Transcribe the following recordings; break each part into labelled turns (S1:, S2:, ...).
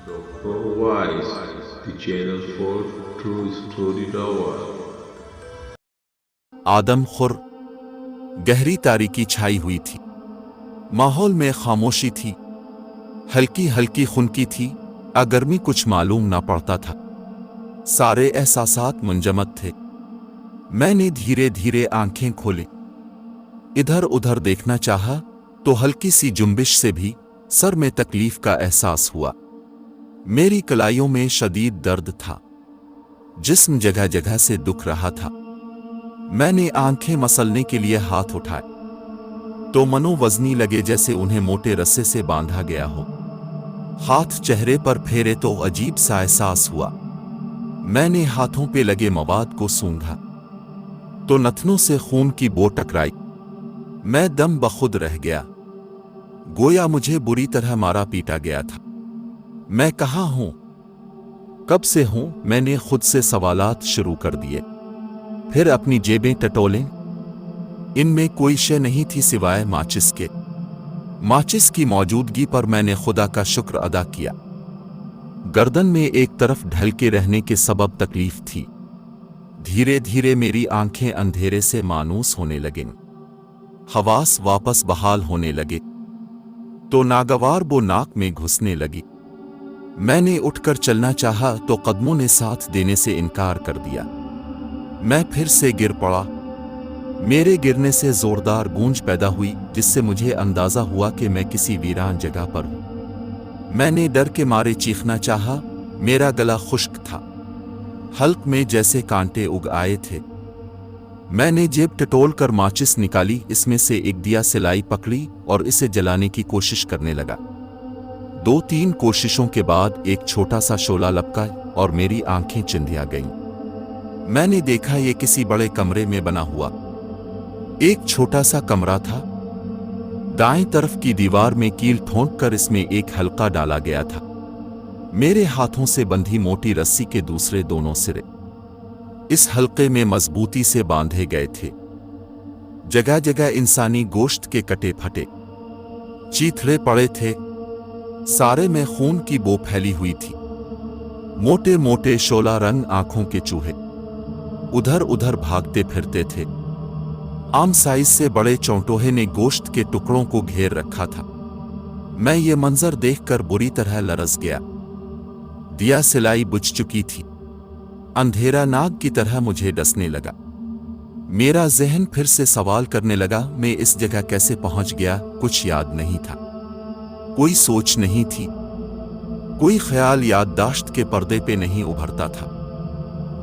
S1: Dr. Wise, the channel for True Story Tower.
S2: आदम खुर। गहरी तारीकी छाई हुई थी। माहौल में खामोशी थी। हल्की हल्की खुनकी थी। गर्मी कुछ मालूम ना पड़ता था। सारे एहसासात मुंजमद थे। मैंने धीरे धीरे आंखें खोली। इधर उधर देखना चाहा तो हल्की सी जुम्बिश से भी सर में तकलीफ का एहसास हुआ। मेरी कलाइयों में शदीद दर्द था। जिस्म जगह जगह से दुख रहा था। मैंने आंखें मसलने के लिए हाथ उठाए तो मनोवजनी लगे जैसे उन्हें मोटे रस्से से बांधा गया हो। हाथ चेहरे पर फेरे तो अजीब सा एहसास हुआ। मैंने हाथों पे लगे मवाद को सूंघा तो नथनों से खून की बो टकराई। मैं दम बखुद रह गया, गोया मुझे बुरी तरह मारा पीटा गया था। मैं कहाँ हूं, कब से हूं? मैंने खुद से सवालात शुरू कर दिए। फिर अपनी जेबें टटोलें। इनमें कोई शय नहीं थी सिवाय माचिस के। माचिस की मौजूदगी पर मैंने खुदा का शुक्र अदा किया। गर्दन में एक तरफ ढलके रहने के सबब तकलीफ थी। धीरे धीरे मेरी आंखें अंधेरे से मानूस होने लगीं। हवास वापस बहाल होने लगे तो नागवार वो नाक में घुसने लगी। मैंने उठकर चलना चाहा तो कदमों ने साथ देने से इनकार कर दिया। मैं फिर से गिर पड़ा। मेरे गिरने से जोरदार गूंज पैदा हुई जिससे मुझे अंदाजा हुआ कि मैं किसी वीरान जगह पर हूं। मैंने डर के मारे चीखना चाहा। मेरा गला खुश्क था। हल्क में जैसे कांटे उग आए थे। मैंने जेब टटोल कर माचिस निकाली, इसमें से एक दिया सिलाई पकड़ी और इसे जलाने की कोशिश करने लगा। 2-3 कोशिशों के बाद एक छोटा सा शोला लपका और मेरी आंखें चिंधिया गईं। मैंने देखा ये किसी बड़े कमरे में बना हुआ एक छोटा सा कमरा था। दाएं तरफ की दीवार में कील ठोंक कर इसमें एक हल्का डाला गया था। मेरे हाथों से बंधी मोटी रस्सी के दूसरे दोनों सिरे इस हल्के में मजबूती से बांधे गए थे। जगह जगह इंसानी गोश्त के कटे फटे चीथड़े पड़े थे। सारे में खून की बो फैली हुई थी। मोटे मोटे शोला रंग आंखों के चूहे उधर उधर भागते फिरते थे। आम साइज से बड़े चौंटोहे ने गोश्त के टुकड़ों को घेर रखा था। मैं ये मंजर देखकर बुरी तरह लरस गया। दिया सिलाई बुझ चुकी थी। अंधेरा नाग की तरह मुझे डसने लगा। मेरा जहन फिर से सवाल करने लगा, मैं इस जगह कैसे पहुंच गया? कुछ याद नहीं था, कोई सोच नहीं थी, कोई ख्याल याददाश्त के पर्दे पे नहीं उभरता था।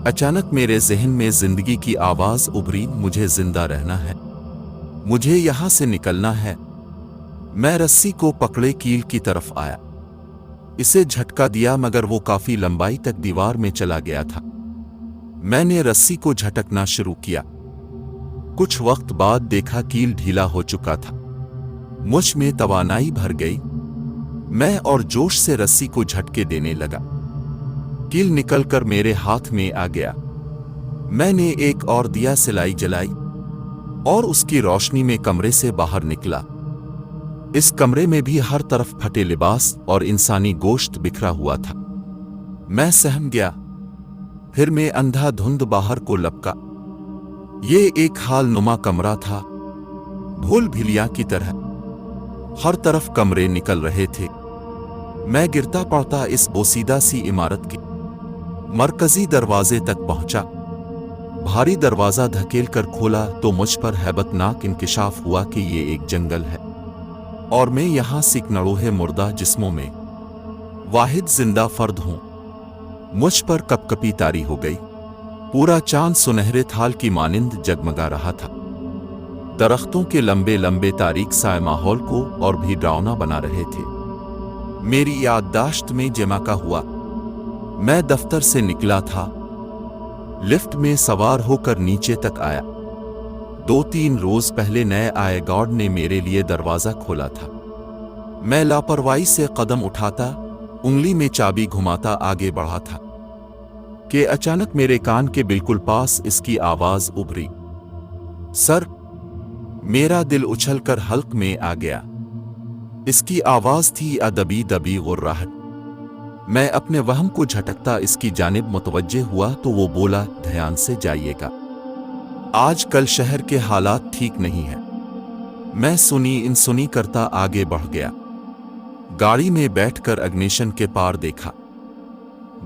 S2: अचानक मेरे जहन में जिंदगी की आवाज उभरी, मुझे जिंदा रहना है, मुझे यहां से निकलना है। मैं रस्सी को पकड़े कील की तरफ आया। इसे झटका दिया मगर वो काफी लंबाई तक दीवार में चला गया था। मैंने रस्सी को झटकना शुरू किया। कुछ वक्त बाद देखा कील ढीला हो चुका था। मुझ में तवानाई भर गई। मैं और जोश से रस्सी को झटके देने लगा। कील निकलकर मेरे हाथ में आ गया। मैंने एक और दिया सिलाई जलाई और उसकी रोशनी में कमरे से बाहर निकला। इस कमरे में भी हर तरफ फटे लिबास और इंसानी गोश्त बिखरा हुआ था। मैं सहम गया। फिर मैं अंधाधुंध बाहर को लपका। ये एक हाल नुमा कमरा था, भूल भिलिया की तरह। हर तरफ कमरे निकल रहे थे। मैं गिरता पड़ता इस बोसीदा सी इमारत के मरकजी दरवाजे तक पहुंचा। भारी दरवाजा धकेल कर खोला तो मुझ पर हैबतनाक इंकिशाफ हुआ कि ये एक जंगल है और मैं यहां सिकनड़ोहे मुर्दा जिस्मों में वाहिद जिंदा फर्द हूं। मुझ पर कपकपी तारी हो गई। पूरा चांद सुनहरे थाल की मानिंद जगमगा रहा था। दरख्तों के लंबे लंबे तारीक साए माहौल को और भी डरावना बना रहे थे। मेरी याददाश्त में जमा का हुआ। मैं दफ्तर से निकला था। लिफ्ट में सवार होकर नीचे तक आया। 2-3 रोज पहले नए आए गार्ड ने मेरे लिए दरवाजा खोला था। मैं लापरवाही से कदम उठाता, उंगली में चाबी घुमाता आगे बढ़ा था कि अचानक मेरे कान के बिल्कुल पास इसकी आवाज उभरी, सर। मेरा दिल उछलकर हल्क में आ गया। इसकी आवाज थी अदबी दबी गुर्राहट। میں اپنے وہم کو جھٹکتا اس کی جانب متوجہ ہوا تو وہ بولا، دھیان سے جائیے گا، آج کل شہر کے حالات ٹھیک نہیں ہیں۔ میں سنی کرتا آگے بڑھ گیا۔ گاڑی میں بیٹھ کر اگنیشن کے پار دیکھا۔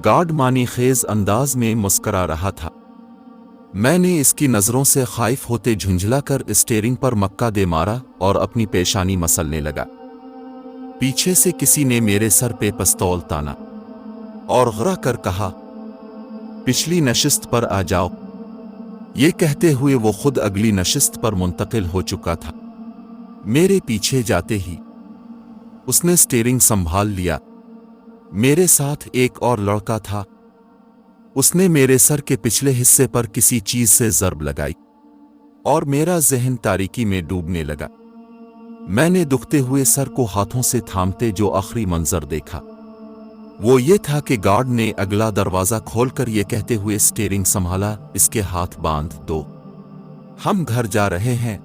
S2: گارڈ مانی خیز انداز میں مسکرا رہا تھا۔ میں نے اس کی نظروں سے خائف ہوتے جھنجھلا کر اسٹیئرنگ پر مکہ دے مارا اور اپنی پیشانی مسلنے لگا۔ پیچھے سے کسی نے میرے سر پہ پستول تانا اور غرا کر کہا، پچھلی نشست پر آ جاؤ۔ یہ کہتے ہوئے وہ خود اگلی نشست پر منتقل ہو چکا تھا۔ میرے پیچھے جاتے ہی اس نے اسٹیئرنگ سنبھال لیا۔ میرے ساتھ ایک اور لڑکا تھا۔ اس نے میرے سر کے پچھلے حصے پر کسی چیز سے ضرب لگائی اور میرا ذہن تاریکی میں ڈوبنے لگا۔ میں نے دکھتے ہوئے سر کو ہاتھوں سے تھامتے جو آخری منظر دیکھا وہ یہ تھا کہ گارڈ نے اگلا دروازہ کھول کر یہ کہتے ہوئے اسٹیئرنگ سنبھالا، اس کے ہاتھ باندھ دو، ہم گھر جا رہے ہیں،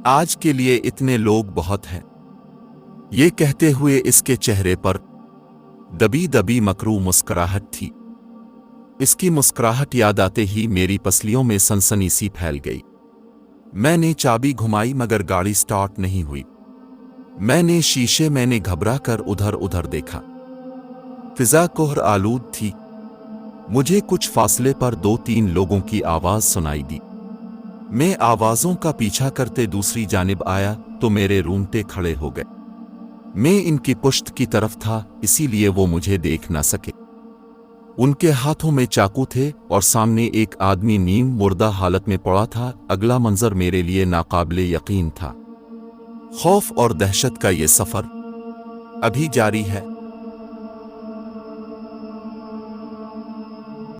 S2: آج کے لیے اتنے لوگ بہت ہیں۔ یہ کہتے ہوئے اس کے چہرے پر دبی دبی مکروہ مسکراہٹ تھی۔ اس کی مسکراہٹ یاد آتے ہی میری پسلیوں میں سنسنی سی پھیل گئی۔ میں نے چابی گھمائی مگر گاڑی سٹارٹ نہیں ہوئی۔ میں نے شیشے میں نے گھبرا کر ادھر دیکھا۔ فضا کہر آلود تھی۔ مجھے کچھ فاصلے پر 2-3 لوگوں کی آواز سنائی دی۔ میں آوازوں کا پیچھا کرتے دوسری جانب آیا تو میرے رونگٹے کھڑے ہو گئے۔ میں ان کی پشت کی طرف تھا، اسی لیے وہ مجھے دیکھ نہ سکے۔ ان کے ہاتھوں میں چاقو تھے اور سامنے ایک آدمی نیم مردہ حالت میں پڑا تھا۔ اگلا منظر میرے لیے ناقابل یقین تھا۔ خوف اور دہشت کا یہ سفر ابھی جاری ہے۔